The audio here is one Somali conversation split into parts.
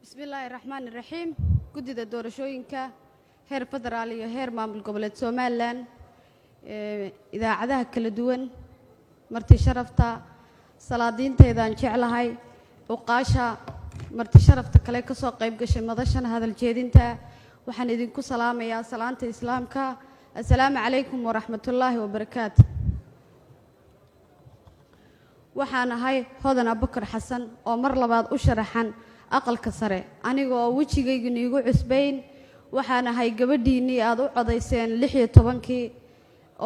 بسم الله الرحمن الرحيم جدد الدورشوينكا هير فدرالي هير مامل قبل سومالان إذا عدها كل دون مرتي شرفتا صلادين تيدان جعلهاي وقاشا مرتي شرفتا كليك سو قيب قش مدشن هذا الجيدين تا وحن إذنكو سلام يا سلامة إسلامك السلام عليكم ورحمة الله وبركاته waxaana ahay hodan abukar xasan oo mar labaad u sharaxan aqalka sare anigoo wajigayga iigu cusbayn waxaana ahay gabadhiinii aad u codayseen 16kii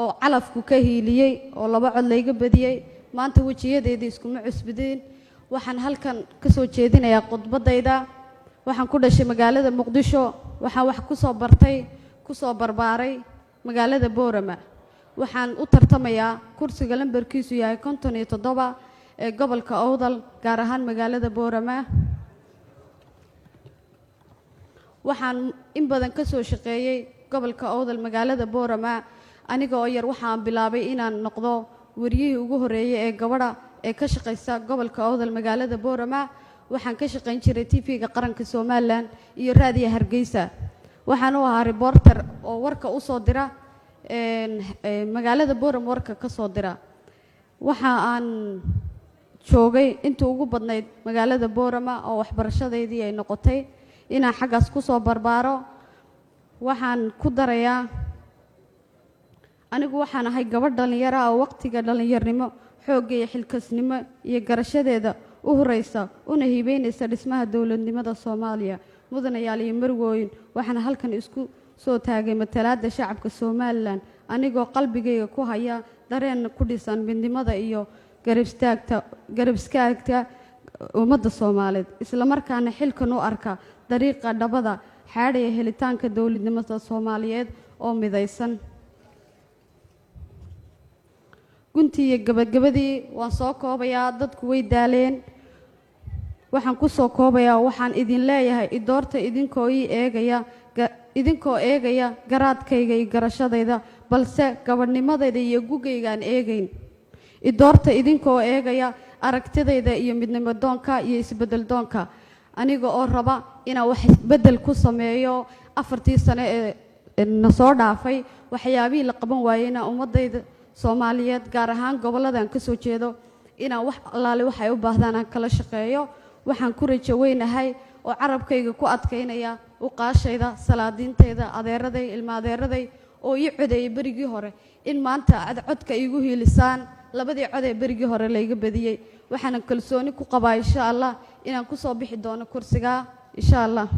oo calafku ka hiiliyay oo laba cod layga badiyay maanta wajiyadeedii iskuma cusbideen waxaan halkan ka soo jeedinayaa khudbadayda waxaan ku dhashay magaalada muqdisho waxaan wax ku soo bartay ku soo barbaaray magaalada boorama waxaan u tartamayaa kursiga lambarkiisu yahay 57 ee gobolka Awdal gaar ahaan magaalada Boorama waxaan in badan ka soo shaqeeyay gobolka Awdal magaalada Boorama anigoo yar waxaan bilaabay inaan noqdo wariyihii ugu horeeyay ee gabadha ee ka shaqeysa gobolka Awdal magaalada Boorama waxaan ka shaqeyn jiray TV-ga qaranka Soomaaliland iyo raadiyaha Hargeysa waxaan u ahaa reporter oo warka u soo dira magaalada Boorama warka ka soo dira waxa aan joogay inta ugu badnayd magaalada Boorama oo waxbarashadeedii ay noqotay inaan xagaas ku soo barbaaro waxaan ku darayaa anigu waxaan ahay gabadh dhalinyaro ah oo waqtiga dhalinyarnimo xoog iyo xilkasnimo iyo garashadeeda u horeysa una hiibeynaysa dhismaha dawladnimada Soomaaliya mudanayaal iyo marwooyin waxaan halkan isku soo taagay matalaadda shacabka Soomaaliland anigoo qalbigayga ku haya dareen ku dhisan midnimada iyo garab istaagta ummadda Soomaaliyeed isla markaana xilkan u arka dariiqa dhabada xaadhaya helitaanka dawladnimada Soomaaliyeed oo midaysan guntiga gabagabadii waan soo koobayaa dadku way daaleen waxaan ku soo koobayaa waxaan idin leeyahay idoorta idinkoo eegaya garaadkayga iyo garashadayda balse gabadhnimadayda iyo gugaygaan eegayn idoorta idinkoo eegaya aragtidayda iyo midnimo doonka iyo isbedel doonka aniga oo raba inaan wax bedel ku sameeyo 4 sano ee na soo dhaafay waxyaabihii la qaban waayayna ummadayda Soomaaliyeed gaar ahaan goboladan ka soo jeedo inaan wax allaale waxay u baahdaan aan kala shaqeeyo waxaan ku rajo weynahay oo carabkayga ku adkaynaya u qaashayda salaadiinteeda adeeraday ilma adeeraday oo ii codeeyay berigii hore in maanta aad codka iigu hiilisaan labadii cod ee berigii hore layga badiyay waxaan kalsooni ku qabaa insha Allah inaan ku soo bixi doono kursiga insha Allah